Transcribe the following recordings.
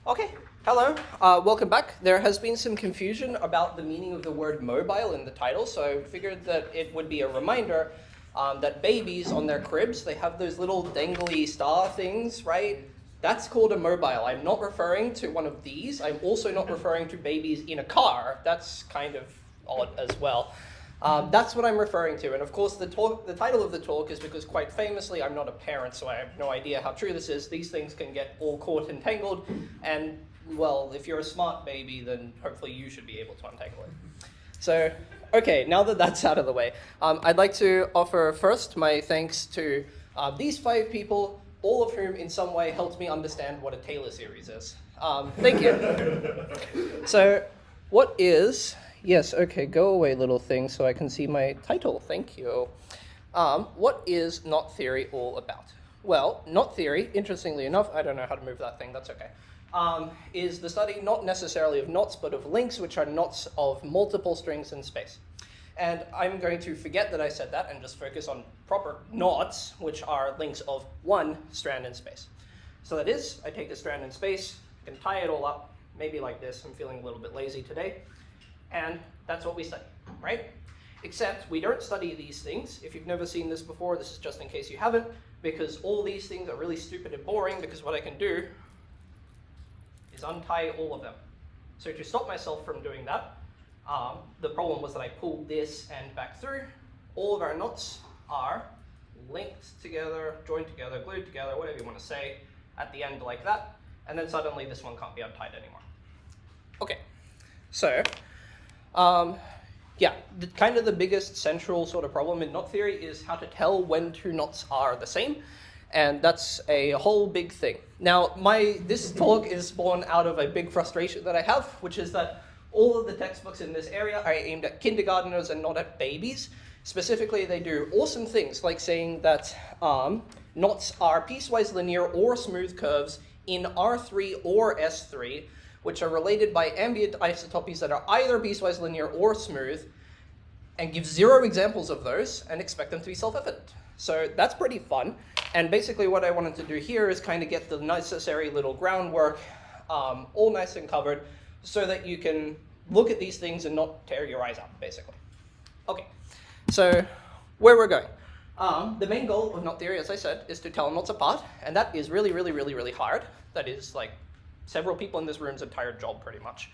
Okay, hello, welcome back. There has been some confusion about the meaning of the word mobile in the title, so I figured that it would be a reminder that babies on their cribs, they have those little dangly star things, right? That's called a mobile. I'm not referring to one of these. I'm also not referring to babies in a car. That's kind of odd as well. That's what I'm referring to. And of course, the title of the talk is because quite famously, I'm not a parent, so I have no idea how true this is. These things can get all caught and tangled. And, well, if you're a smart baby, then hopefully you should be able to untangle it. So, okay, now that that's out of the way, I'd like to offer first my thanks to these 5 people, all of whom in some way helped me understand what a Taylor series is. Thank you. So, what is... Yes, okay, go away, little thing, so I can see my title. Thank you. What is knot theory all about? Well, knot theory, interestingly enough, I don't know how to move that thing, that's okay, is the study not necessarily of knots, but of links, which are knots of multiple strings in space. And I'm going to forget that I said that and just focus on proper knots, which are links of one strand in space. So that is, I take a strand in space, I can tie it all up, maybe like this. I'm feeling a little bit lazy today. And that's what we study, right? Except we don't study these things. If you've never seen this before, this is just in case you haven't, because all these things are really stupid and boring, because what I can do is untie all of them. So to stop myself from doing that, the problem was that I pulled this end back through. All of our knots are linked together, joined together, glued together, whatever you want to say, at the end like that. And then suddenly this one can't be untied anymore. Okay, so... yeah, kind of the biggest central sort of problem in knot theory is how to tell when 2 knots are the same, and that's a whole big thing. Now, this talk is born out of a big frustration that I have, which is that all of the textbooks in this area are aimed at kindergarteners and not at babies. Specifically, they do awesome things like saying that knots are piecewise linear or smooth curves in R3 or S3, which are related by ambient isotopies that are either piecewise linear or smooth, and give 0 examples of those and expect them to be self-evident. So that's pretty fun. And basically what I wanted to do here is kind of get the necessary little groundwork all nice and covered so that you can look at these things and not tear your eyes out, basically. Okay, so where we're going. The main goal of knot theory, as I said, is to tell knots apart, and that is really, really, really, really hard. That is like several people in this room's entire job, pretty much.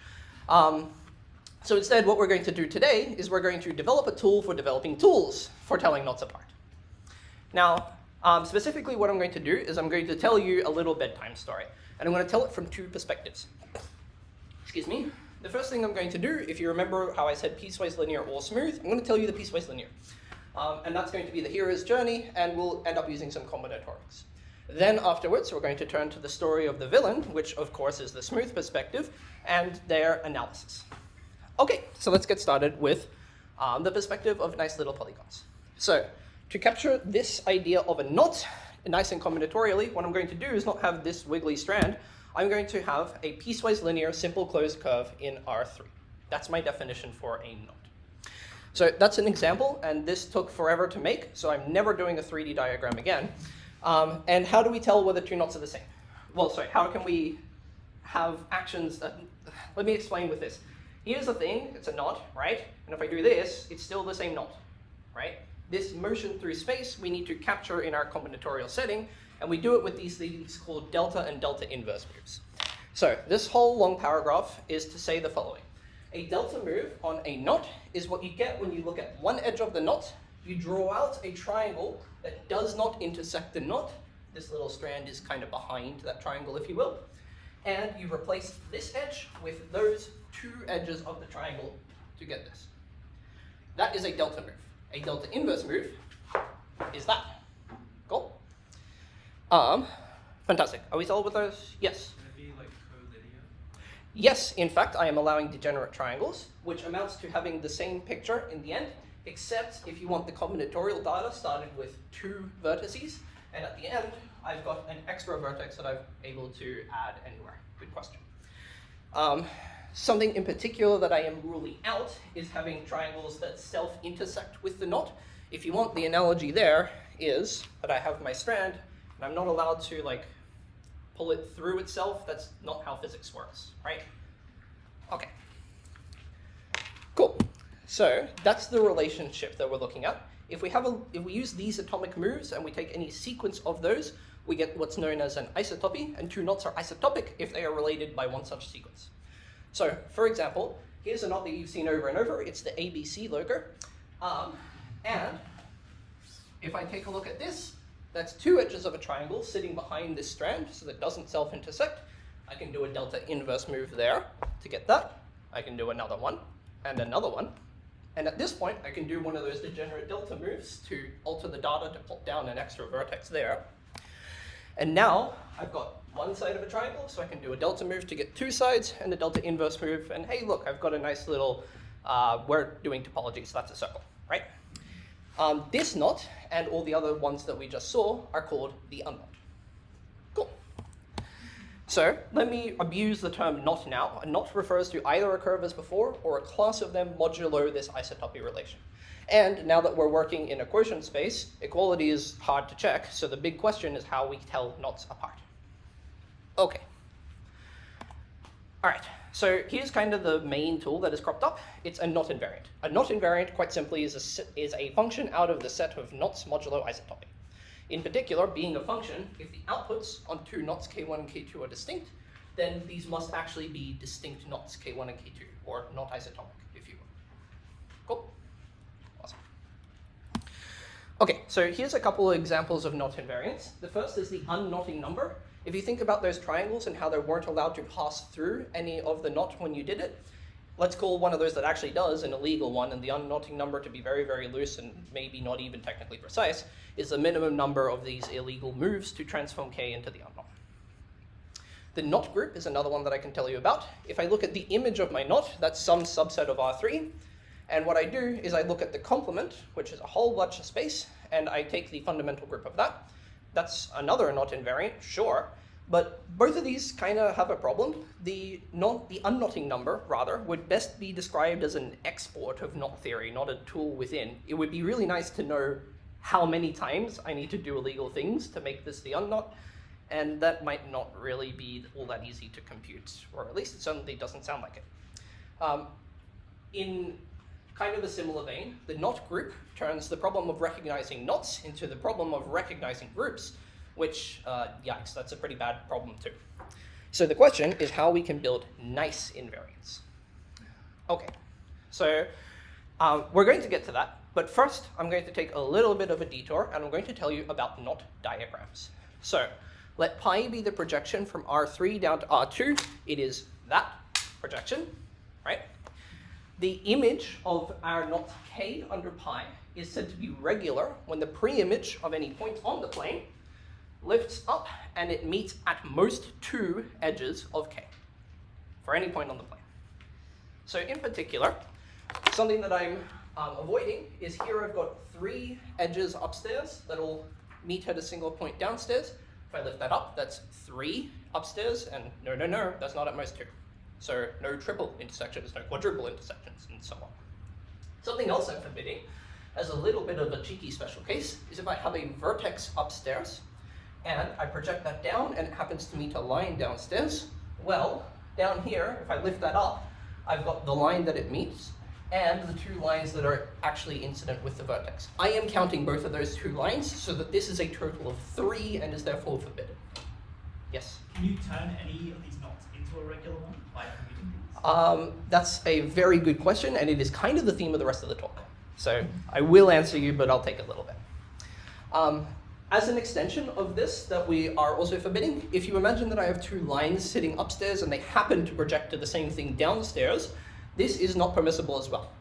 So instead, what we're going to do today is we're going to develop a tool for developing tools for telling knots apart. Now, specifically what I'm going to do is I'm going to tell you a little bedtime story, and I'm going to tell it from 2 perspectives. Excuse me. The first thing I'm going to do, if you remember how I said piecewise linear or smooth, I'm going to tell you the piecewise linear. And that's going to be the hero's journey, and we'll end up using some combinatorics. Then afterwards, we're going to turn to the story of the villain, which of course is the smooth perspective, and their analysis. Okay, so let's get started with the perspective of nice little polygons. So to capture this idea of a knot, nice and combinatorially, what I'm going to do is not have this wiggly strand. I'm going to have a piecewise linear simple closed curve in R3. That's my definition for a knot. So that's an example, and this took forever to make, so I'm never doing a 3D diagram again. And how do we tell whether 2 knots are the same? Well, sorry, how can we have actions? Let me explain with this. Here's the thing, it's a knot, right? And if I do this, it's still the same knot, right? This motion through space we need to capture in our combinatorial setting, and we do it with these things called delta and delta inverse moves. So this whole long paragraph is to say the following. A delta move on a knot is what you get when you look at one edge of the knot, you draw out a triangle that does not intersect the knot. This little strand is kind of behind that triangle, if you will. And you replace this edge with those 2 edges of the triangle to get this. That is a delta move. A delta inverse move is that. Cool? Fantastic. Are we solid with those? Yes. Can it be like collinear? Yes, in fact, I am allowing degenerate triangles, which amounts to having the same picture in the end, except if you want the combinatorial data started with 2 vertices, and at the end, I've got an extra vertex that I'm able to add anywhere. Good question. Something in particular that I am ruling out is having triangles that self-intersect with the knot. If you want, the analogy there is that I have my strand, and I'm not allowed to like pull it through itself. That's not how physics works, right? Okay. Cool. So that's the relationship that we're looking at. If we use these atomic moves and we take any sequence of those, we get what's known as an isotopy, and two knots are isotopic if they are related by one such sequence. So, for example, here's a knot that you've seen over and over. It's the ABC logo. And if I take a look at this, that's two edges of a triangle sitting behind this strand so that it doesn't self-intersect. I can do a delta inverse move there to get that. I can do another one and another one. And at this point, I can do one of those degenerate delta moves to alter the data to put down an extra vertex there. And now I've got one side of a triangle, so I can do a delta move to get two sides and a delta inverse move. And hey, look, I've got a nice little, we're doing topology, so that's a circle, right? This knot and all the other ones that we just saw are called the unknot. Cool. So let me abuse the term knot now. A knot refers to either a curve as before or a class of them modulo this isotopy relation. And now that we're working in a quotient space, equality is hard to check, so the big question is how we tell knots apart. Okay. All right, so here's kind of the main tool that is cropped up. It's a knot invariant. A knot invariant, quite simply, is a function out of the set of knots modulo isotopy. In particular, being a function, if the outputs on two knots k1 and k2 are distinct, then these must actually be distinct knots k1 and k2, or knot isotopic, if you will. Cool. Awesome. Okay, so here's a couple of examples of knot invariants. The first is the unknotting number. If you think about those triangles and how they weren't allowed to pass through any of the knot when you did it, let's call one of those that actually does an illegal one, and the unknotting number, to be very, very loose and maybe not even technically precise, is the minimum number of these illegal moves to transform K into the unknot. The knot group is another one that I can tell you about. If I look at the image of my knot, that's some subset of R3, and what I do is I look at the complement, which is a whole bunch of space, and I take the fundamental group of that. That's another knot invariant, sure, but both of these kind of have a problem. The unknotting number, rather, would best be described as an export of knot theory, not a tool within. It would be really nice to know how many times I need to do illegal things to make this the unknot, and that might not really be all that easy to compute, or at least it certainly doesn't sound like it. In kind of a similar vein, the knot group turns the problem of recognizing knots into the problem of recognizing groups, which, yikes, that's a pretty bad problem too. So the question is how we can build nice invariants. Okay, so we're going to get to that, but first I'm going to take a little bit of a detour and I'm going to tell you about knot diagrams. So let pi be the projection from R3 down to R2. It is that projection, right? The image of our knot K under pi is said to be regular when the pre-image of any point on the plane lifts up and it meets at most two edges of K for any point on the plane. So in particular, something that I'm avoiding is here I've got three edges upstairs that'll meet at a single point downstairs. If I lift that up, that's three upstairs, and no, that's not at most two. So no triple intersections, no quadruple intersections, and so on. Something else I'm forbidding, as a little bit of a cheeky special case, is if I have a vertex upstairs, and I project that down, and it happens to meet a line downstairs, well, down here, if I lift that up, I've got the line that it meets, and the two lines that are actually incident with the vertex. I am counting both of those two lines, so that this is a total of three, and is therefore forbidden. Yes? Can you turn any of these knots into a regular one by computing these? That's a very good question, and it is kind of the theme of the rest of the talk. So I will answer you, but I'll take a little bit. As an extension of this that we are also forbidding, if you imagine that I have two lines sitting upstairs and they happen to project to the same thing downstairs, this is not permissible as well.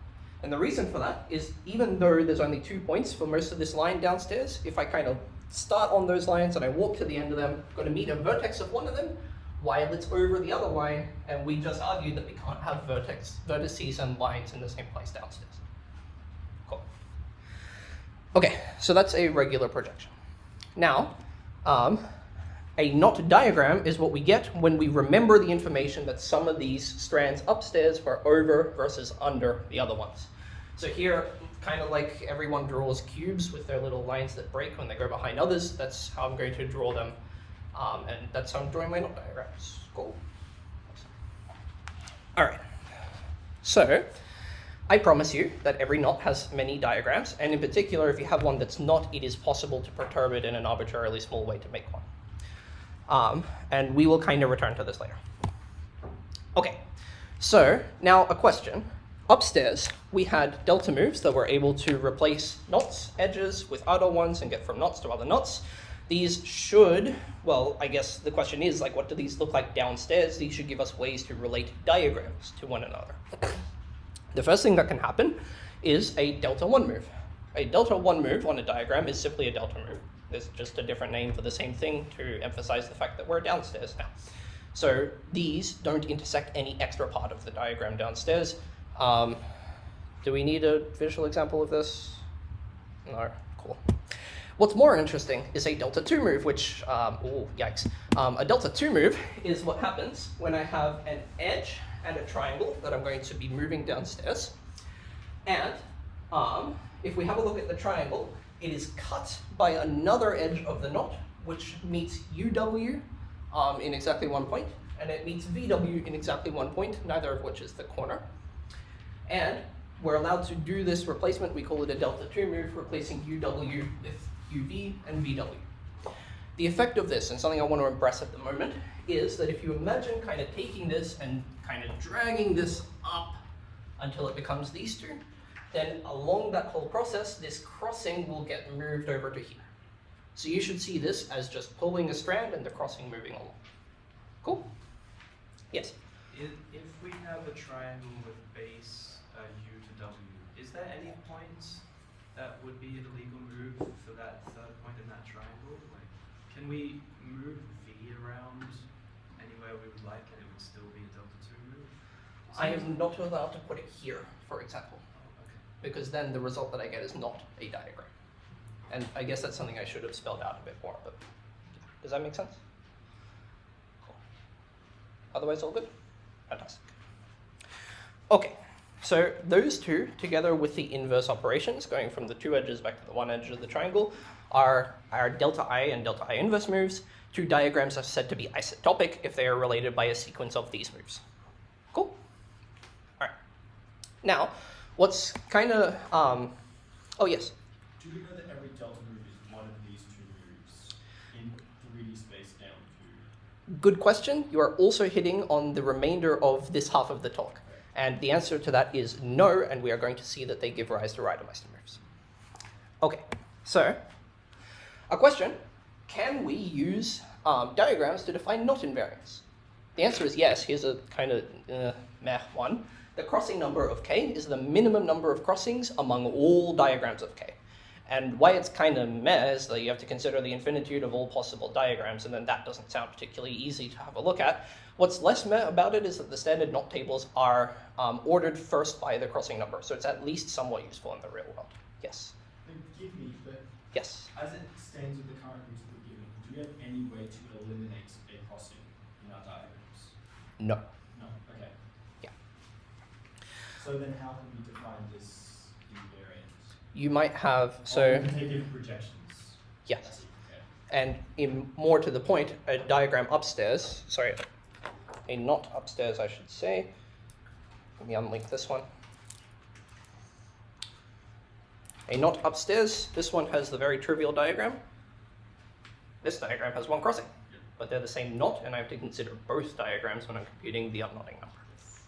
And the reason for that is even though there's only 2 points for most of this line downstairs, if I kind of start on those lines and I walk to the end of them, I'm going to meet a vertex of one of them while it's over the other line, and we just argued that we can't have vertices and lines in the same place downstairs. Cool. Okay, so that's a regular projection. Now, a knot diagram is what we get when we remember the information that some of these strands upstairs were over versus under the other ones. So here, kind of like everyone draws cubes with their little lines that break when they go behind others, that's how I'm going to draw them And that's how I'm drawing my knot diagrams. Cool. All right. So I promise you that every knot has many diagrams, and in particular, if you have one that's not, it is possible to perturb it in an arbitrarily small way to make one. And we will kind of return to this later. Okay, so now a question. Upstairs, we had delta moves that were able to replace knots, edges with other ones and get from knots to other knots. These should, well, I guess the question is, like, what do these look like downstairs? These should give us ways to relate diagrams to one another. The first thing that can happen is a delta 1 move. A delta 1 move on a diagram is simply a delta move. There's just a different name for the same thing to emphasize the fact that we're downstairs now. So these don't intersect any extra part of the diagram downstairs. Do we need a visual example of this? No, cool. What's more interesting is a delta 2 move, which, oh, yikes. A delta 2 move is what happens when I have an edge and a triangle that I'm going to be moving downstairs. And if we have a look at the triangle, it is cut by another edge of the knot, which meets UW in exactly 1 point, and it meets VW in exactly 1 point, neither of which is the corner. And we're allowed to do this replacement. We call it a delta 2 move, replacing UW with UV and VW. The effect of this, and something I want to impress at the moment, is that if you imagine kind of taking this and kind of dragging this up until it becomes these two, then along that whole process, this crossing will get moved over to here. So you should see this as just pulling a strand and the crossing moving along. Cool? Yes? If we have a triangle with base U to W, is there any points that would be an illegal move for that third point in that triangle? Like, can we move V around anywhere we would like and it would still be a delta 2 move? I am not allowed to put it here, for example, Okay. because then the result that I get is not a diagram. And I guess that's something I should have spelled out a bit more, but does that make sense? Cool. Otherwise, all good? Fantastic. Okay, so those two, together with the inverse operations, going from the two edges back to the one edge of the triangle, are our delta I and delta I inverse moves. Two diagrams are said to be isotopic if they are related by a sequence of these moves. Cool? All right. Now, what's kind of, oh yes? Do we know that every delta move is one of these two moves in 3D space down to? Good question. You are also hitting on the remainder of this half of the talk. And the answer to that is no, and we are going to see that they give rise to Reidemeister moves. Okay, so a question. Can we use diagrams to define knot invariance? The answer is yes. Here's a kind of meh one. The crossing number of k is the minimum number of crossings among all diagrams of k. And why it's kind of meh is that you have to consider the infinitude of all possible diagrams, and then that doesn't sound particularly easy to have a look at. What's less meh about it is that the standard knot tables are ordered first by the crossing number, so it's at least somewhat useful in the real world. Yes? Forgive me, but Yes? as it stands with the current rules we're given, do we have any way to eliminate a crossing in our diagrams? No. No, okay. Yeah. So then how can we define this invariant? You might have, Oh, so, we can take different projections. yes. I see, okay. And in more to the point, a diagram upstairs, sorry, a knot upstairs, I should say. Let me unlink this one. A knot upstairs, this one has the very trivial diagram. This diagram has one crossing, but they're the same knot, and I have to consider both diagrams when I'm computing the unknotting number. So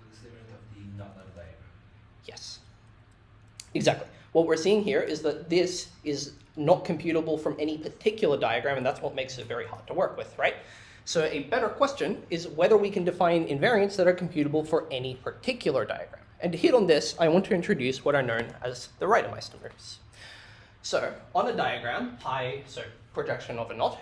this is the equivalent of the knot diagram. Yes. Exactly. What we're seeing here is that this is not computable from any particular diagram, and that's what makes it very hard to work with, right? So a better question is whether we can define invariants that are computable for any particular diagram. And to hit on this, I want to introduce what are known as the Reidemeister moves. So on a diagram, pi, so projection of a knot,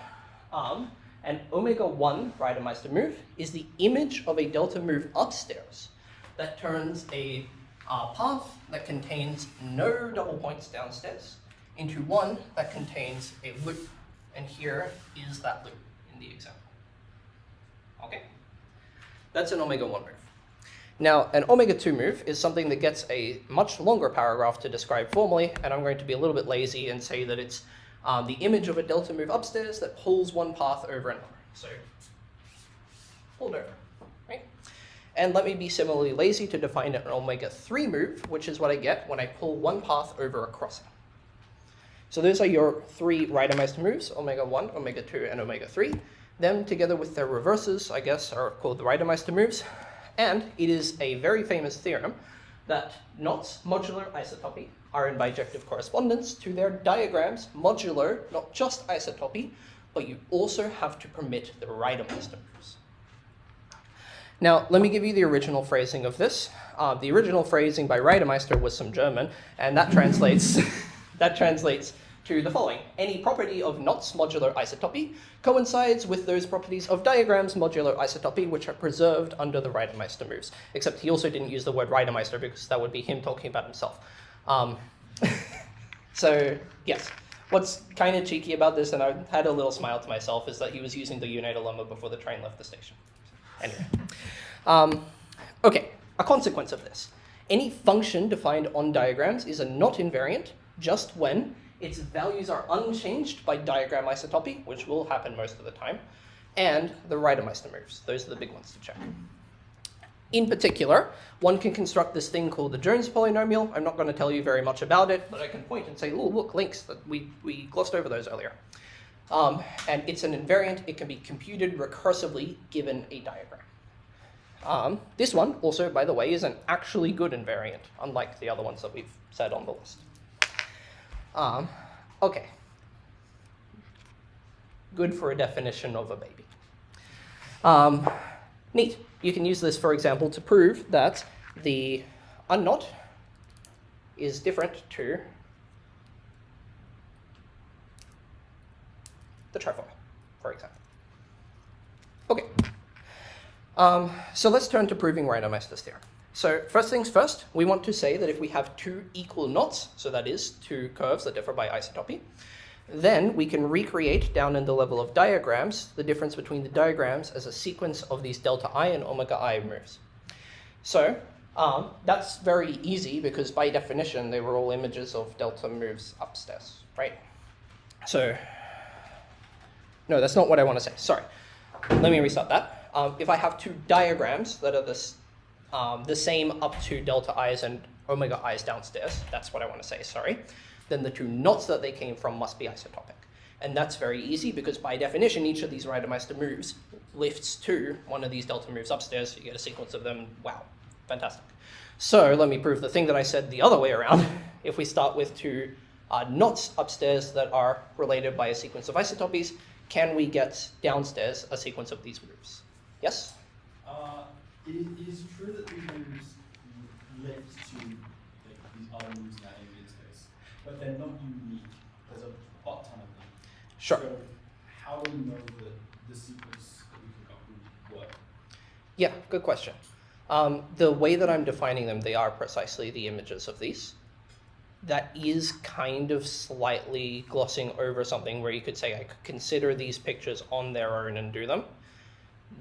an omega 1 Reidemeister move is the image of a delta move upstairs that turns a path that contains no double points downstairs into one that contains a loop. And here is that loop in the example. Okay? That's an omega 1 move. Now, an omega 2 move is something that gets a much longer paragraph to describe formally, and I'm going to be a little bit lazy and say that it's the image of a delta move upstairs that pulls one path over another. So pulled over, right? And let me be similarly lazy to define an omega 3 move, which is what I get when I pull one path over a crossing. So those are your three Reidemeister moves, omega 1, omega 2, and omega 3. Them, together with their reverses, I guess, are called the Reidemeister moves. And it is a very famous theorem that knots modular isotopy are in bijective correspondence to their diagrams modular, not just isotopy, but you also have to permit the Reidemeister moves. Now, let me give you the original phrasing of this. The original phrasing by Reidemeister was some German, and that translates, that translates to the following. Any property of knots modular isotopy coincides with those properties of diagrams modular isotopy which are preserved under the Reidemeister moves. Except he also didn't use the word Reidemeister because that would be him talking about himself. So, yes. What's kind of cheeky about this, and I had a little smile to myself, is that he was using the unite lemma before the train left the station. Anyway. Okay, a consequence of this. Any function defined on diagrams is a knot invariant just when its values are unchanged by diagram isotopy, which will happen most of the time, and the Reidemeister moves. Those are the big ones to check. In particular, one can construct this thing called the Jones polynomial. I'm not going to tell you very much about it, but I can point and say, oh, look, links, that we glossed over those earlier. And it's an invariant. It can be computed recursively given a diagram. This one also, by the way, is an actually good invariant, unlike the other ones that we've said on the list. Okay. Good for a definition of a baby. Neat. You can use this, for example, to prove that the unknot is different to the trifoil, for example. Okay. So let's turn to proving Reidemeister's theorem. So first things first, we want to say that if we have two equal knots, so that is two curves that differ by isotopy, then we can recreate down in the level of diagrams the difference between the diagrams as a sequence of these delta I and omega I moves. So that's very easy because by definition they were all images of delta moves upstairs, right? So, no, that's not what I want to say. Sorry. Let me restart that. If I have two diagrams that are the same up to delta I's and omega I's downstairs, that's what I want to say, sorry, then the two knots that they came from must be isotopic. And that's very easy because by definition, each of these Reidemeister moves lifts to one of these delta moves upstairs, so you get a sequence of them. Wow, fantastic. So let me prove the thing that I said the other way around. If we start with two knots upstairs that are related by a sequence of isotopies, can we get downstairs a sequence of these moves? Yes? It is true that these moves lift to these other moves in that ambient space, but they're not unique. There's a ton of them. Sure. So how do we know that the sequence that we took up would work? Yeah, good question. The way that I'm defining them, they are precisely the images of these. That is kind of slightly glossing over something where you could say I could consider these pictures on their own and do them.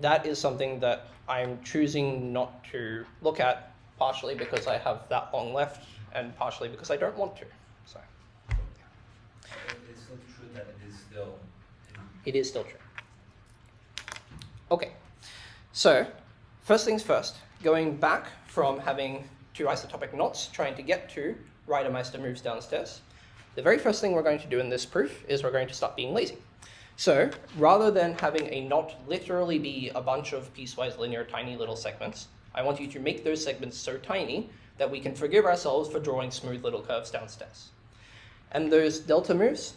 That is something that I'm choosing not to look at, partially because I have that long left and partially because I don't want to. So, It's still true that it is still. it is still true. Okay, so first things first, going back from having two isotopic knots trying to get to Reidemeister moves downstairs, the very first thing we're going to do in this proof is we're going to stop being lazy. So rather than having a knot literally be a bunch of piecewise linear tiny little segments, I want you to make those segments so tiny that we can forgive ourselves for drawing smooth little curves downstairs. And those delta moves,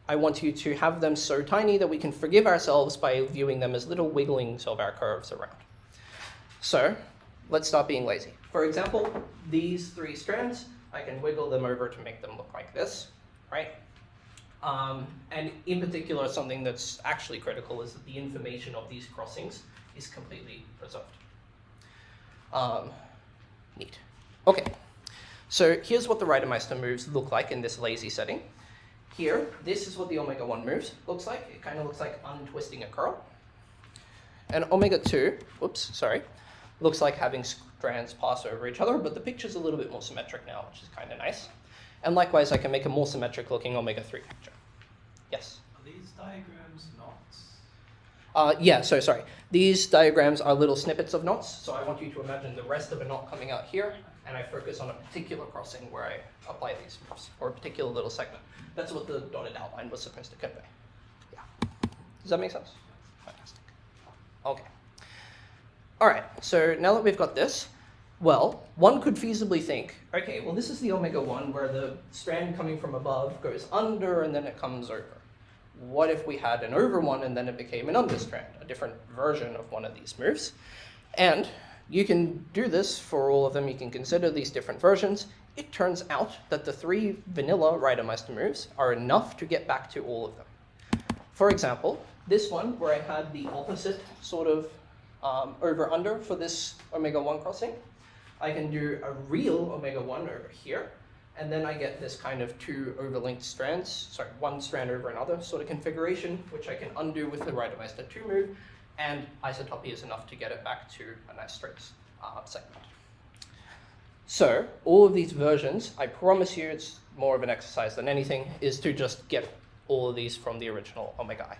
I want you to have them so tiny that we can forgive ourselves by viewing them as little wigglings of our curves around. So let's stop being lazy. For example, these three strands, I can wiggle them over to make them look like this, right? And in particular, something that's actually critical is that the information of these crossings is completely preserved. Neat. Okay, so here's what the Reidemeister moves look like in this lazy setting. Here, this is what the omega 1 moves looks like. It kind of looks like untwisting a curl. And omega 2, looks like having strands pass over each other, but the picture's a little bit more symmetric now, which is kind of nice. And likewise, I can make a more symmetric looking omega 3 picture. Yes? Are these diagrams knots? Yeah, so sorry. These diagrams are little snippets of knots. So I want you to imagine the rest of a knot coming out here, and I focus on a particular crossing where I apply these moves, or a particular little segment. That's what the dotted outline was supposed to convey. Yeah. Does that make sense? Fantastic. Okay. All right, so now that we've got this, well, one could feasibly think, okay, well, this is the omega 1 where the strand coming from above goes under and then it comes over. What if we had an over one and then it became an under strand, a different version of one of these moves? And you can do this for all of them. You can consider these different versions. It turns out that the 3 vanilla Reidemeister moves are enough to get back to all of them. For example, this one where I had the opposite sort of over-under for this omega 1 crossing, I can do a real omega 1 over here, and then I get this kind of 2 overlinked strands, sorry, 1 strand over another sort of configuration, which I can undo with the Reidemeister 2 move, and isotopy is enough to get it back to a nice straight segment. So all of these versions, I promise you it's more of an exercise than anything, is to just get all of these from the original omega I.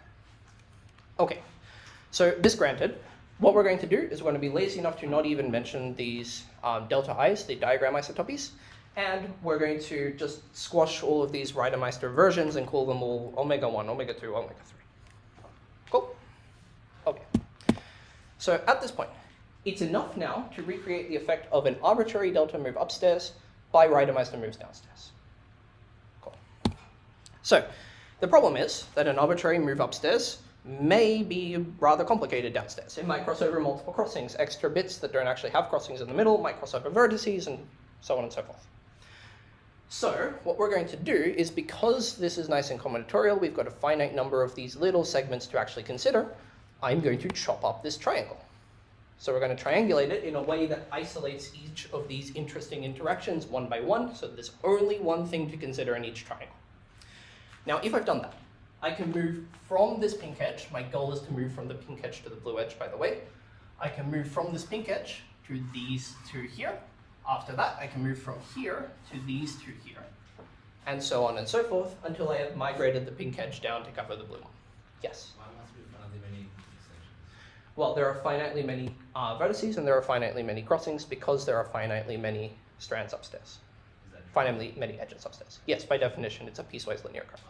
Okay, so this granted, what we're going to do is we're going to be lazy enough to not even mention these delta i's, the diagram isotopies, and we're going to just squash all of these Reidemeister versions and call them all omega 1, omega 2, omega 3. Cool? Okay. So at this point, it's enough now to recreate the effect of an arbitrary delta move upstairs by Reidemeister moves downstairs. Cool. So the problem is that an arbitrary move upstairs may be rather complicated downstairs. It might cross over multiple crossings, extra bits that don't actually have crossings in the middle, might cross over vertices, and so on and so forth. So what we're going to do is, because this is nice and combinatorial, we've got a finite number of these little segments to actually consider, I'm going to chop up this triangle. So we're going to triangulate it in a way that isolates each of these interesting interactions one by one, so there's only one thing to consider in each triangle. Now, if I've done that, I can move from this pink edge. My goal is to move from the pink edge to the blue edge, by the way. I can move from this pink edge to these two here. After that, I can move from here to these two here, and so on and so forth, until I have migrated the pink edge down to cover the blue one. Yes? Why must we finitely many extensions? Well, there are finitely many vertices, and there are finitely many crossings, because there are finitely many strands upstairs. Is that Finitely many edges upstairs. Yes, by definition, it's a piecewise linear curve.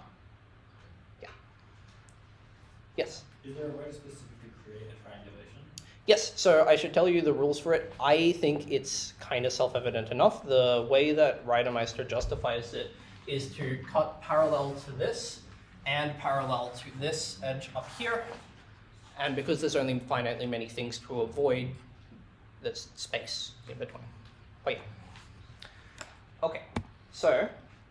Yes? Is there a way to specifically create a triangulation? Yes, so I should tell you the rules for it. I think it's kind of self-evident enough. The way that Reidemeister justifies it is to cut parallel to this and parallel to this edge up here. And because there's only finitely many things to avoid, there's space in between. But yeah. Okay, so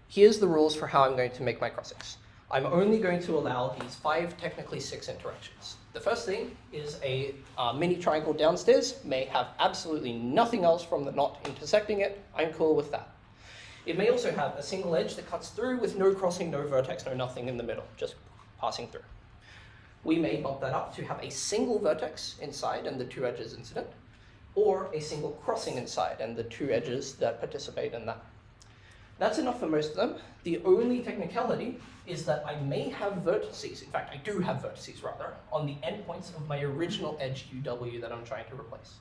here's the rules for how I'm going to make my crossings. I'm only going to allow these 5, technically 6 interactions. The first thing is a mini triangle downstairs may have absolutely nothing else from the knot intersecting it. I'm cool with that. It may also have a single edge that cuts through with no crossing, no vertex, no nothing in the middle, just passing through. We may bump that up to have a single vertex inside and the 2 edges incident, or a single crossing inside and the 2 edges that participate in that. That's enough for most of them. The only technicality is that I may have vertices, in fact I do have vertices rather, on the endpoints of my original edge UW that I'm trying to replace.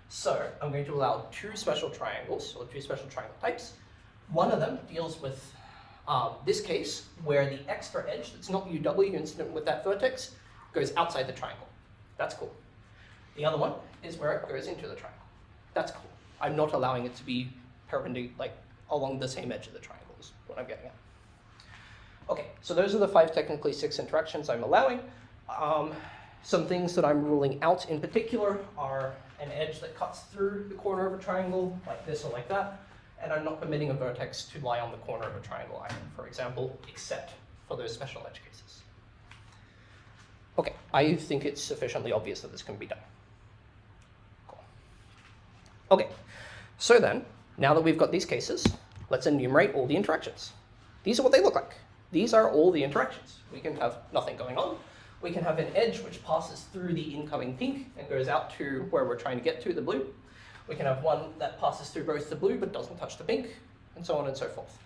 So I'm going to allow 2 special triangles, or 2 special triangle types. One of them deals with this case where the extra edge that's not UW incident with that vertex goes outside the triangle. That's cool. The other one is where it goes into the triangle. That's cool. I'm not allowing it to be perpendicular, like along the same edge of the triangle is what I'm getting at. Okay, so those are the 5, technically 6 interactions I'm allowing. Some things that I'm ruling out in particular are an edge that cuts through the corner of a triangle, like this or like that, and I'm not permitting a vertex to lie on the corner of a triangle either, for example, except for those special edge cases. Okay, I think it's sufficiently obvious that this can be done. Cool. Okay, so then, now that we've got these cases, let's enumerate all the interactions. These are what they look like. These are all the interactions. We can have nothing going on. We can have an edge which passes through the incoming pink and goes out to where we're trying to get to, the blue. We can have one that passes through both the blue but doesn't touch the pink, and so on and so forth.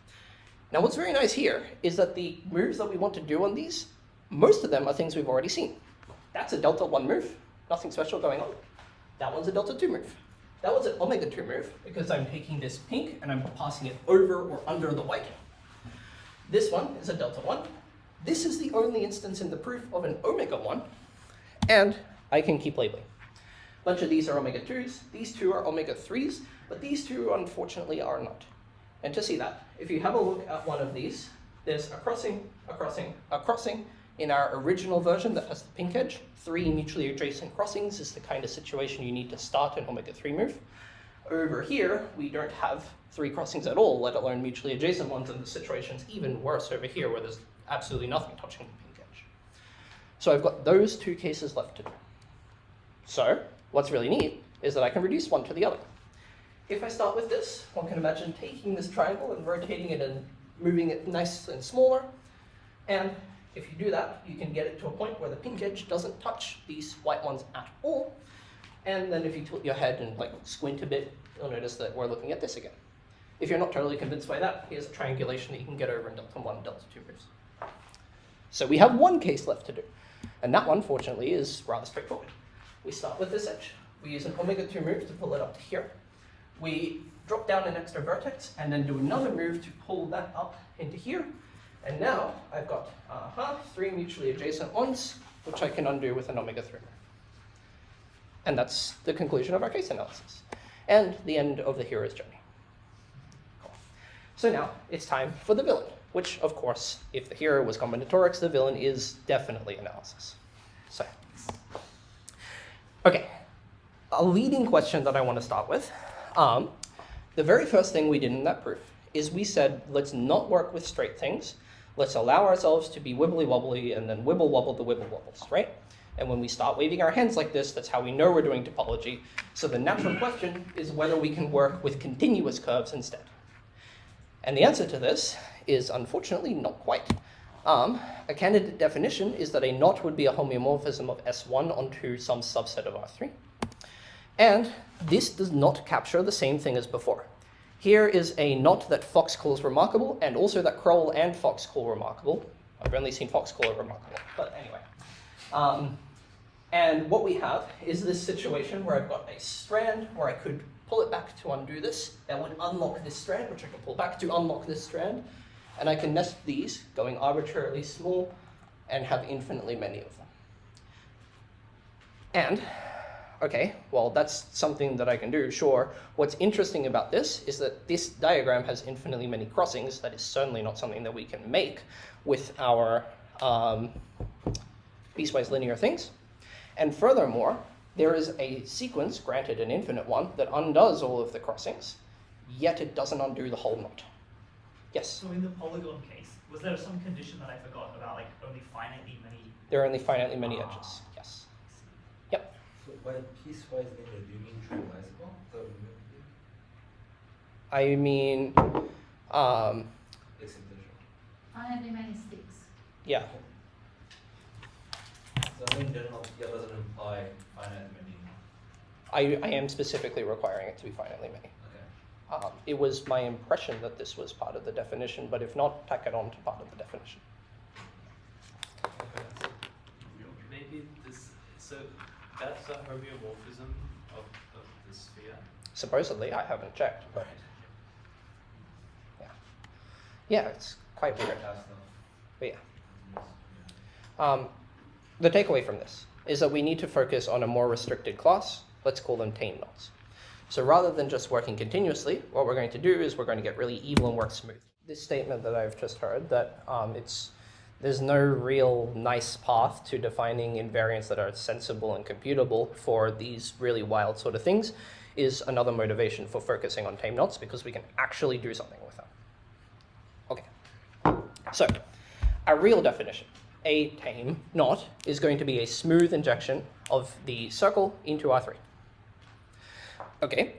Now what's very nice here is that the moves that we want to do on these, most of them are things we've already seen. That's a delta 1 move, nothing special going on. That one's a delta 2 move. That one's an omega 2 move because I'm taking this pink and I'm passing it over or under the white. This one is a delta 1. This is the only instance in the proof of an omega 1, and I can keep labeling. A bunch of these are omega 2s, these two are omega 3s, but these two unfortunately are not. And to see that, if you have a look at one of these, there's a crossing, a crossing, a crossing. In our original version that has the pink edge, 3 mutually adjacent crossings is the kind of situation you need to start an omega 3 move. Over here, we don't have 3 crossings at all, let alone mutually adjacent ones, and the situation's even worse over here where there's absolutely nothing touching the pink edge. So I've got those 2 cases left to do. So what's really neat is that I can reduce one to the other. If I start with this, one can imagine taking this triangle and rotating it and moving it nice and smaller. And if you do that, you can get it to a point where the pink edge doesn't touch these white ones at all. And then if you tilt your head and like squint a bit, you'll notice that we're looking at this again. If you're not totally convinced by that, here's a triangulation that you can get over in delta 1, delta 2 moves. So we have one case left to do. And that one, fortunately, is rather straightforward. We start with this edge. We use an omega 2 move to pull it up to here. We drop down an extra vertex and then do another move to pull that up into here. And now I've got 3 mutually adjacent ones, which I can undo with an omega 3 move. And that's the conclusion of our case analysis. And the end of the hero's journey. Cool. So now it's time for the villain, which of course, if the hero was combinatorics, the villain is definitely analysis. So, okay, a leading question that I want to start with. The very first thing we did in that proof is we said, let's not work with straight things. Let's allow ourselves to be wibbly wobbly and then wibble wobble the wibble wobbles, right? And when we start waving our hands like this, that's how we know we're doing topology. So the natural question is whether we can work with continuous curves instead. And the answer to this is unfortunately not quite. A candidate definition is that a knot would be a homeomorphism of S1 onto some subset of R3. And this does not capture the same thing as before. Here is a knot that Fox calls remarkable, and also that Kroll and Fox call remarkable. I've only seen Fox call it remarkable, but anyway. And what we have is this situation where I've got a strand where I could pull it back to undo this. That would unlock this strand, which I can pull back to unlock this strand. And I can nest these, going arbitrarily small, and have infinitely many of them. And okay, well, that's something that I can do, sure. What's interesting about this is that this diagram has infinitely many crossings. That is certainly not something that we can make with our piecewise linear things. And furthermore, there is a sequence, granted an infinite one, that undoes all of the crossings, yet it doesn't undo the whole knot. Yes? So in the polygon case, was there some condition that I forgot about, like only finitely many? There are only finitely many edges, yes. Yep. So by piecewise linear, do you mean trivializable? I mean, Excitation. Finitely many sticks. yeah. So I mean, doesn't imply finite many. I am specifically requiring it to be finitely many. Okay. It was my impression that this was part of the definition, but if not, tack it on to part of the definition. Okay. Maybe this, so that's a homeomorphism of the sphere. Supposedly, I haven't checked, but yeah, it's quite weird. But yeah. The takeaway from this is that we need to focus on a more restricted class. Let's call them tame knots. So rather than just working continuously, what we're going to do is we're going to get really evil and work smooth. This statement that I've just heard, that there's no real nice path to defining invariants that are sensible and computable for these really wild sort of things, is another motivation for focusing on tame knots, because we can actually do something with them. Okay, so our real definition. A tame knot is going to be a smooth injection of the circle into R3. Okay,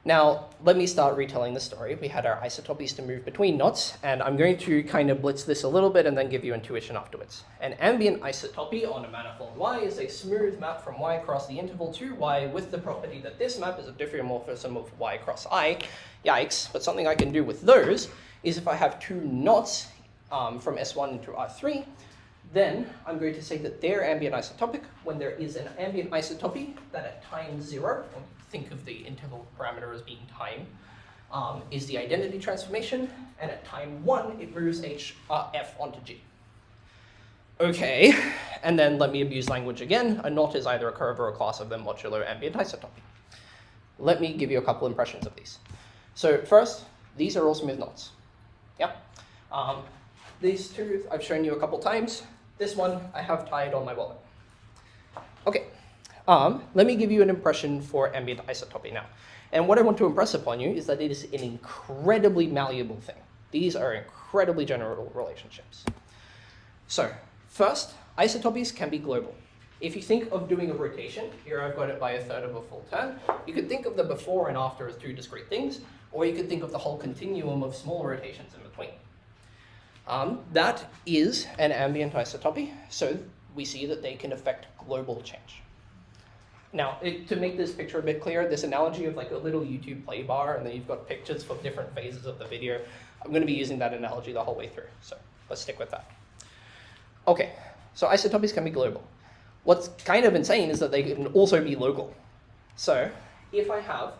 now let me start retelling the story. We had our isotopies to move between knots, and I'm going to kind of blitz this a little bit and then give you intuition afterwards. An ambient isotopy on a manifold Y is a smooth map from Y across the interval to Y with the property that this map is a diffeomorphism of Y across I. Yikes, but something I can do with those is if I have two knots from S1 into R3, then I'm going to say that they're ambient isotopic when there is an ambient isotopy that at time 0, think of the interval parameter as being time, is the identity transformation, and at time 1 it moves F onto G. Okay, and then let me abuse language again. A knot is either a curve or a class of the modular ambient isotopy. Let me give you a couple impressions of these. So first, these are all smooth knots. Yeah. These two I've shown you a couple times. This one I have tied on my wallet. Okay, let me give you an impression for ambient isotopy now. And what I want to impress upon you is that it is an incredibly malleable thing. These are incredibly general relationships. So, first, isotopies can be global. If you think of doing a rotation, here I've got it by 1/3 of a full turn, you could think of the before and after as two discrete things, or you could think of the whole continuum of small rotations in between. That is an ambient isotopy, so we see that they can affect global change. Now, to make this picture a bit clearer, this analogy of like a little YouTube play bar, and then you've got pictures for different phases of the video, I'm going to be using that analogy the whole way through, so let's stick with that. Okay, so isotopies can be global. What's kind of insane is that they can also be local. So, if I have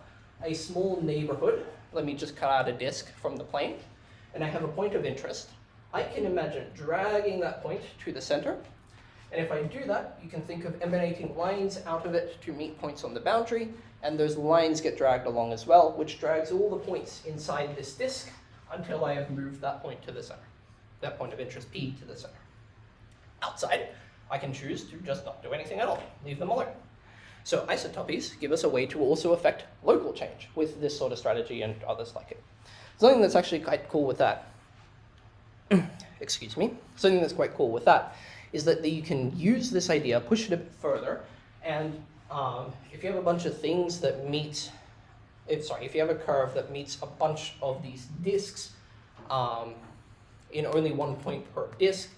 a small neighborhood, let me just cut out a disk from the plane, and I have a point of interest, I can imagine dragging that point to the center. And if I do that, you can think of emanating lines out of it to meet points on the boundary, and those lines get dragged along as well, which drags all the points inside this disk until I have moved that point to the center, that point of interest P to the center. Outside, I can choose to just not do anything at all, leave them alone. So isotopies give us a way to also affect local change with this sort of strategy and others like it. Something that's actually quite cool with that, excuse me, something that's quite cool with that is that you can use this idea, push it a bit further, and if you have a bunch of things that meet, if you have a curve that meets a bunch of these disks in only one point per disk,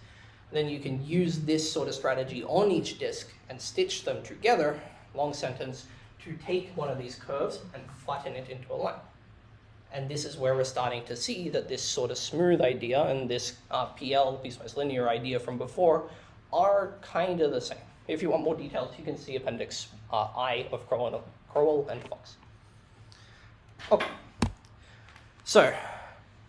then you can use this sort of strategy on each disk and stitch them together, long sentence, to take one of these curves and flatten it into a line. And this is where we're starting to see that this sort of smooth idea and this PL, piecewise linear idea from before, are kind of the same. If you want more details, you can see Appendix I of Crowell and Fox. Okay, so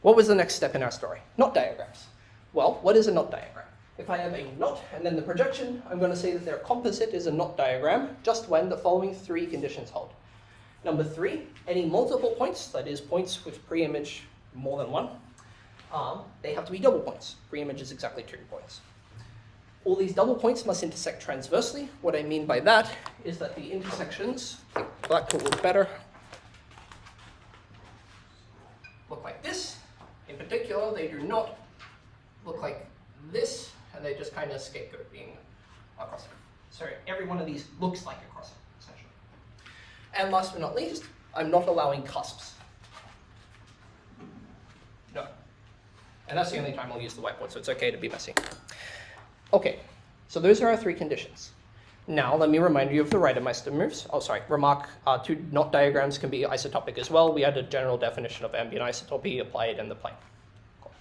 what was the next step in our story? Knot diagrams. Well, what is a knot diagram? If I have a knot and then the projection, I'm going to say that their composite is a knot diagram just when the following 3 conditions hold. Number 3, any multiple points, that is points with pre-image more than 1, they have to be double points. Pre-image is exactly 2 points. All these double points must intersect transversely. What I mean by that is that the intersections, I think black will look better, look like this. In particular, they do not look like this, and they just kind of scapegoat being a crosser. So every one of these looks like a crosser, essentially. And last but not least, I'm not allowing cusps. No. And that's the only time I'll use the whiteboard, so it's okay to be messy. Okay, so those are our 3 conditions. Now, let me remind you of the Reidemeister moves. Oh, sorry, remark, 2 knot diagrams can be isotopic as well. We had a general definition of ambient isotopy applied in the plane. Cool.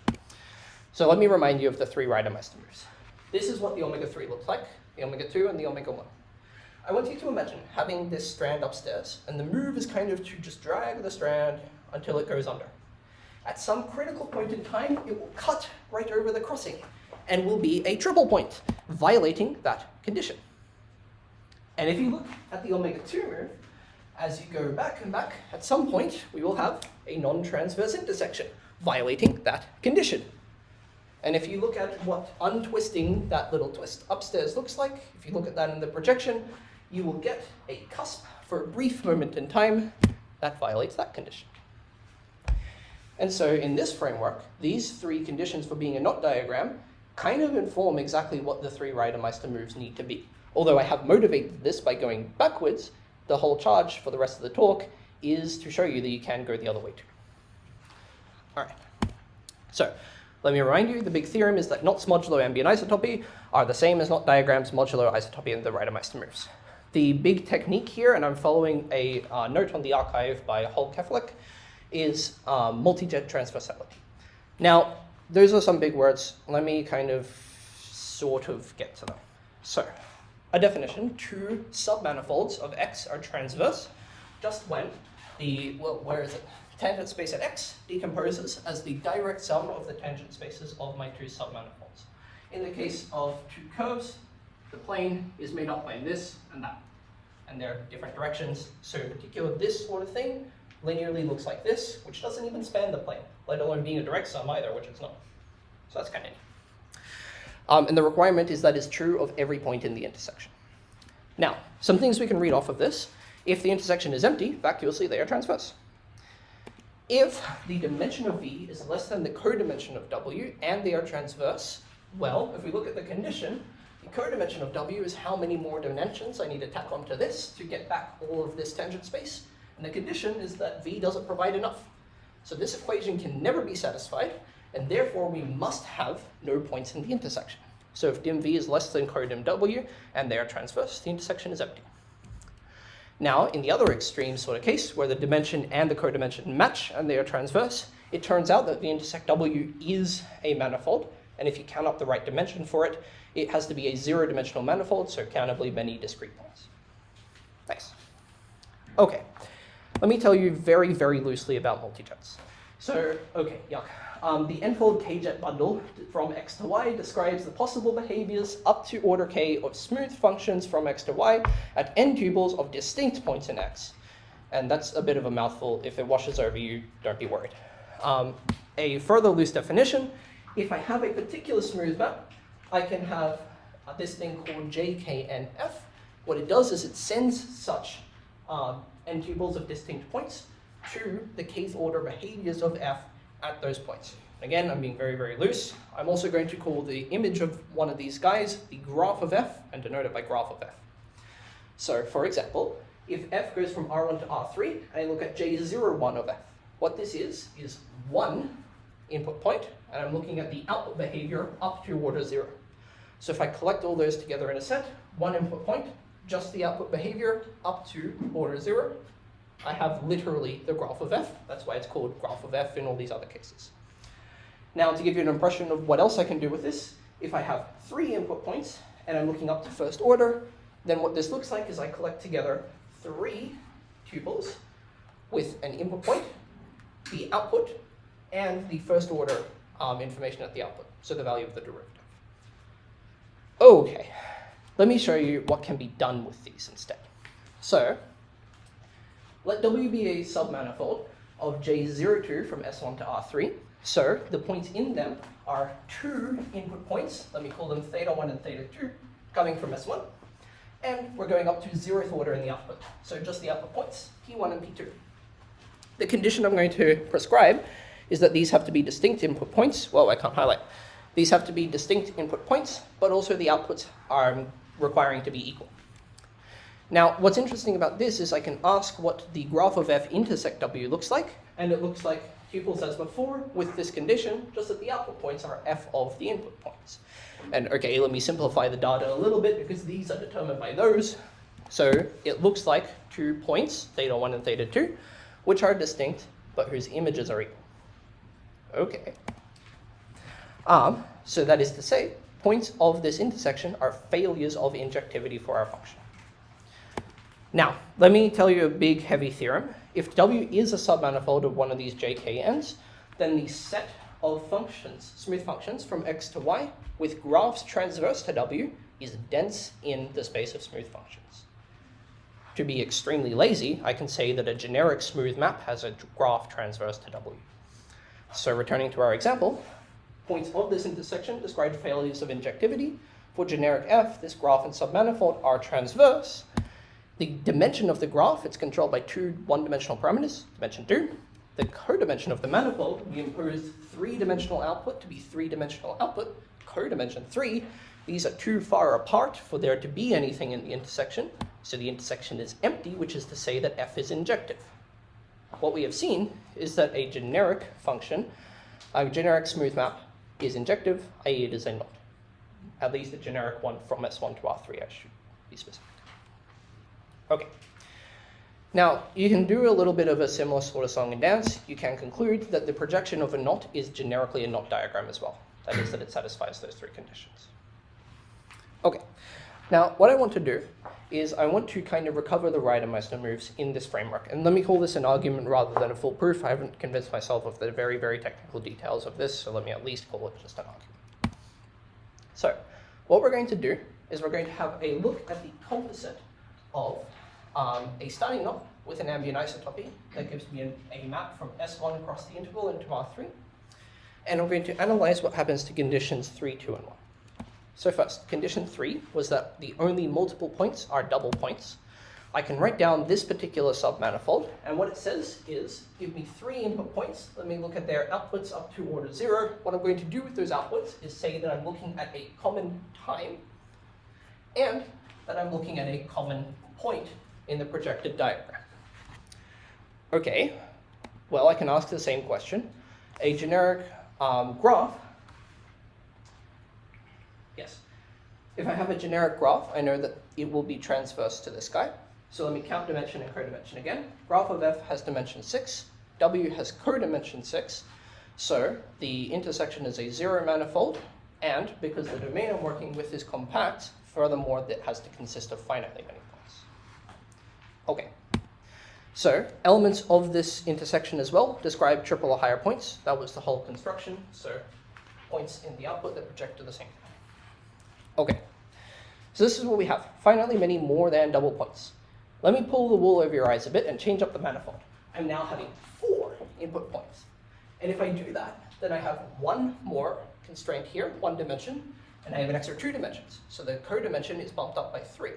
So let me remind you of the 3 Reidemeister moves. This is what the omega-3 looks like, the omega-2 and the omega-1. I want you to imagine having this strand upstairs, and the move is kind of to just drag the strand until it goes under. At some critical point in time, it will cut right over the crossing and will be a triple point, violating that condition. And if you look at the omega-2 move, as you go back and back, at some point, we will have a non-transverse intersection, violating that condition. And if you look at what untwisting that little twist upstairs looks like, if you look at that in the projection, you will get a cusp for a brief moment in time that violates that condition. And so in this framework, these 3 conditions for being a knot diagram kind of inform exactly what the 3 Reidemeister moves need to be. Although I have motivated this by going backwards, the whole charge for the rest of the talk is to show you that you can go the other way too. All right, so let me remind you, the big theorem is that knots modulo ambient isotopy are the same as knot diagrams modulo isotopy in the Reidemeister moves. The big technique here, and I'm following a note on the archive by Holkeflik, is multi-jet transversality. Now, those are some big words. Let me kind of sort of get to them. So, a definition, two submanifolds of X are transverse just when the, well, where is it? Tangent space at X decomposes as the direct sum of the tangent spaces of my two submanifolds. In the case of two curves, the plane is made up by this and that, and they're different directions. So in particular, this sort of thing linearly looks like this, which doesn't even span the plane, let alone being a direct sum either, which it's not. So that's kind of neat. And the requirement is that is true of every point in the intersection. Now, some things we can read off of this. If the intersection is empty, vacuously they are transverse. If the dimension of V is less than the codimension of W and they are transverse, well, if we look at the condition, the codimension of W is how many more dimensions I need to tack onto this to get back all of this tangent space. And the condition is that V doesn't provide enough. So this equation can never be satisfied, and therefore we must have no points in the intersection. So if dim V is less than codim W and they are transverse, the intersection is empty. Now, in the other extreme sort of case, where the dimension and the codimension match and they are transverse, it turns out that the intersect W is a manifold, and if you count up the right dimension for it, it has to be a zero-dimensional manifold, so countably many discrete points. Nice. Okay, let me tell you very, very loosely about multijets. So, okay, yuck. The n-fold k-jet bundle from x to y describes the possible behaviors up to order k of smooth functions from x to y at n tuples of distinct points in x. And that's a bit of a mouthful. If it washes over you, don't be worried. A further loose definition, if I have a particular smooth map, I can have this thing called jknf. What it does is it sends such n tuples of distinct points to the kth order behaviors of f at those points. Again, I'm being very, very loose. I'm also going to call the image of one of these guys the graph of f and denote it by graph of f. So for example, if f goes from R1 to R3, and I look at J01 of f, what this is one input point, and I'm looking at the output behavior up to order 0. So if I collect all those together in a set, one input point, just the output behavior up to order 0, I have literally the graph of f. That's why it's called graph of f in all these other cases. Now, to give you an impression of what else I can do with this, if I have 3 input points and I'm looking up to first order, then what this looks like is I collect together 3 tuples with an input point, the output, and the first order information at the output, so the value of the derivative. Okay, let me show you what can be done with these instead. So, let W be a submanifold of J02 from S1 to R3. So the points in them are 2 input points, let me call them theta1 and theta2, coming from S1. And we're going up to 0th order in the output. So just the output points, P1 and P2. The condition I'm going to prescribe is that these have to be distinct input points. Well, I can't highlight. These have to be distinct input points, but also the outputs are requiring to be equal. Now, what's interesting about this is I can ask what the graph of f intersect W looks like, and it looks like tuples as before with this condition, just that the output points are f of the input points. And okay, let me simplify the data a little bit because these are determined by those. So it looks like 2 points, theta1 and theta2, which are distinct, but whose images are equal. Okay. So that is to say, points of this intersection are failures of injectivity for our function. Now, let me tell you a big, heavy theorem. If W is a submanifold of one of these jkn's, then the set of functions, smooth functions from x to y, with graphs transverse to W, is dense in the space of smooth functions. To be extremely lazy, I can say that a generic smooth map has a graph transverse to W. So returning to our example, points of this intersection describe failures of injectivity. For generic f, this graph and submanifold are transverse. The dimension of the graph, it's controlled by 2 one-dimensional parameters, dimension 2. The codimension of the manifold, we impose 3-dimensional output to be 3-dimensional output, codimension 3. These are too far apart for there to be anything in the intersection, so the intersection is empty, which is to say that f is injective. What we have seen is that a generic function, a generic smooth map, is injective, i.e. it is a knot. At least a generic one from S1 to R3, I should be specific. Okay. Now, you can do a little bit of a similar sort of song and dance. You can conclude that the projection of a knot is generically a knot diagram as well. That is, that it satisfies those three conditions. Okay, now what I want to do is I want to kind of recover the Reidemeister moves in this framework. And let me call this an argument rather than a full proof. I haven't convinced myself of the very, very technical details of this, so let me at least call it just an argument. So, what we're going to do is we're going to have a look at the composite of a starting knot with an ambient isotopy that gives me a map from S1 across the interval into R3. And I'm going to analyze what happens to conditions 3, 2, and 1. So first, condition 3 was that the only multiple points are double points. I can write down this particular submanifold, and what it says is, give me 3 input points. Let me look at their outputs up to order 0. What I'm going to do with those outputs is say that I'm looking at a common time, and that I'm looking at a common point in the projected diagram. Okay, well, I can ask the same question. A generic graph. Yes. If I have a generic graph, I know that it will be transverse to this guy. So let me count dimension and codimension again. Graph of f has dimension 6. W has codimension 6. So the intersection is a 0 manifold. And because the domain I'm working with is compact, furthermore, that has to consist of finitely many points. Okay. So elements of this intersection as well describe triple or higher points. That was the whole construction. So points in the output that project to the same time. Okay. So this is what we have. Finitely many more than double points. Let me pull the wool over your eyes a bit and change up the manifold. I'm now having 4 input points. And if I do that, then I have one more constraint here, 1 dimension, and I have an extra 2 dimensions. So the codimension is bumped up by 3.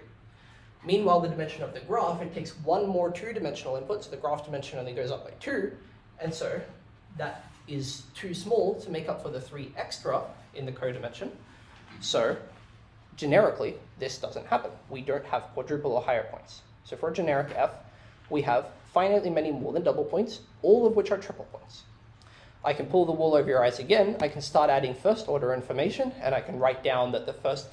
Meanwhile, the dimension of the graph, it takes 1 more 2-dimensional input, so the graph dimension only goes up by 2, and so that is too small to make up for the 3 extra in the codimension. So generically, this doesn't happen. We don't have quadruple or higher points. So for a generic f, we have finitely many more than double points, all of which are triple points. I can pull the wool over your eyes again. I can start adding first order information, and I can write down that the first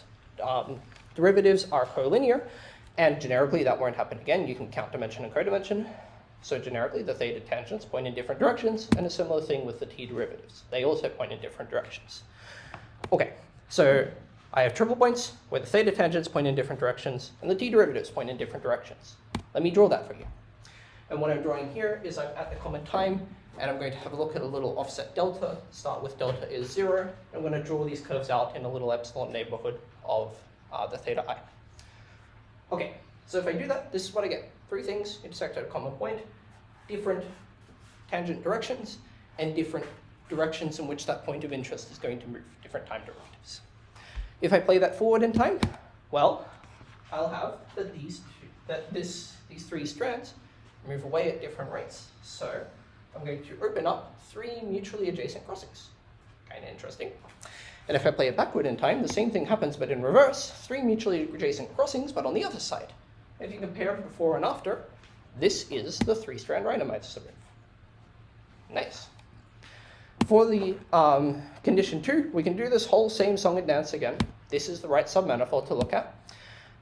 derivatives are collinear, and generically that won't happen again. You can count dimension and codimension. So generically, the theta tangents point in different directions, and a similar thing with the t derivatives. They also point in different directions. Okay, so I have triple points where the theta tangents point in different directions, and the t derivatives point in different directions. Let me draw that for you. And what I'm drawing here is I'm at the common time, and I'm going to have a look at a little offset delta. Start with delta is 0. I'm going to draw these curves out in a little epsilon neighborhood of the theta I. Okay, so if I do that, this is what I get. 3 things intersect at a common point, different tangent directions, and different directions in which that point of interest is going to move, different time derivatives. If I play that forward in time, well, I'll have that these 3 strands move away at different rates. So I'm going to open up 3 mutually adjacent crossings. Kind of interesting. And if I play it backward in time, the same thing happens, but in reverse. 3 mutually adjacent crossings, but on the other side. If you compare before and after, this is the 3-strand Reidemeister move. Nice. For the condition 2, we can do this whole same song and dance again. This is the right submanifold to look at.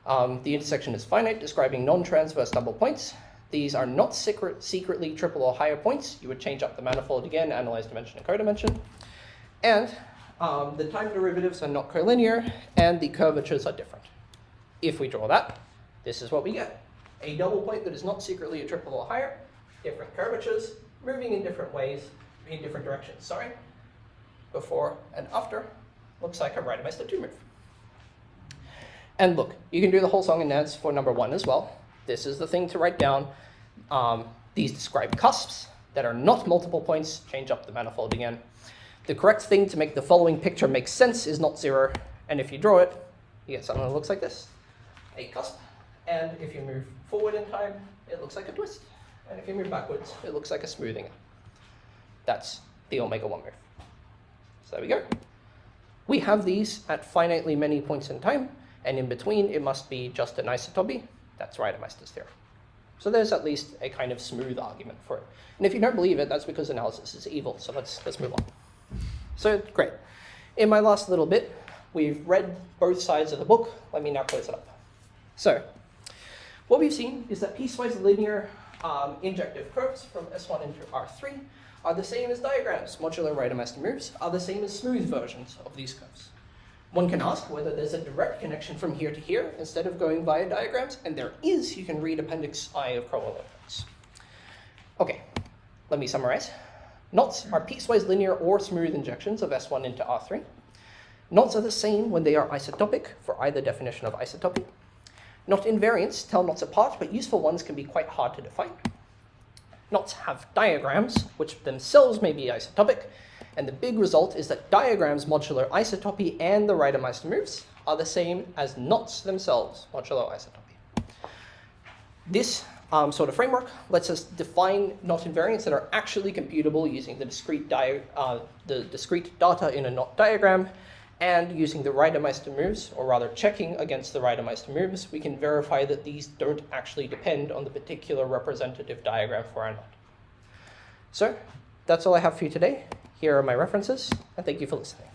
The intersection is finite, describing non-transverse double points. These are not secretly triple or higher points. You would change up the manifold again, analyze dimension and codimension. And the time derivatives are not collinear, and the curvatures are different. If we draw that, this is what we get. A double point that is not secretly a triple or higher, different curvatures, moving in different ways, in different directions, sorry. Before and after, looks like a Reidemeister 2 move. And look, you can do the whole song and dance for number 1 as well. This is the thing to write down. These describe cusps that are not multiple points. Change up the manifold again. The correct thing to make the following picture make sense is not 0. And if you draw it, you get something that looks like this. A cusp. And if you move forward in time, it looks like a twist. And if you move backwards, it looks like a smoothing. That's the omega 1 move. So there we go. We have these at finitely many points in time, and in between it must be just an isotopy. That's Reidemeister's theorem. So there's at least a kind of smooth argument for it. And if you don't believe it, that's because analysis is evil. So let's move on. So great. In my last little bit, we've read both sides of the book. Let me now close it up. So what we've seen is that piecewise linear injective curves from S1 into R3 are the same as diagrams. Modular Reidemeister moves are the same as smooth versions of these curves. One can ask whether there's a direct connection from here to here instead of going via diagrams, and there is. You can read Appendix I of Crowell-Lorenz. Okay, let me summarize. Knots are piecewise linear or smooth injections of S1 into R3. Knots are the same when they are isotopic for either definition of isotopy. Knot invariants tell knots apart, but useful ones can be quite hard to define. Knots have diagrams, which themselves may be isotopic, and the big result is that diagrams modular isotopy and the Reidemeister moves are the same as knots themselves modular isotopy. This sort of framework lets us define knot invariants that are actually computable using the discrete data in a knot diagram, and using the Reidemeister moves, or rather checking against the Reidemeister moves, we can verify that these don't actually depend on the particular representative diagram for our knot. So that's all I have for you today. Here are my references, and thank you for listening.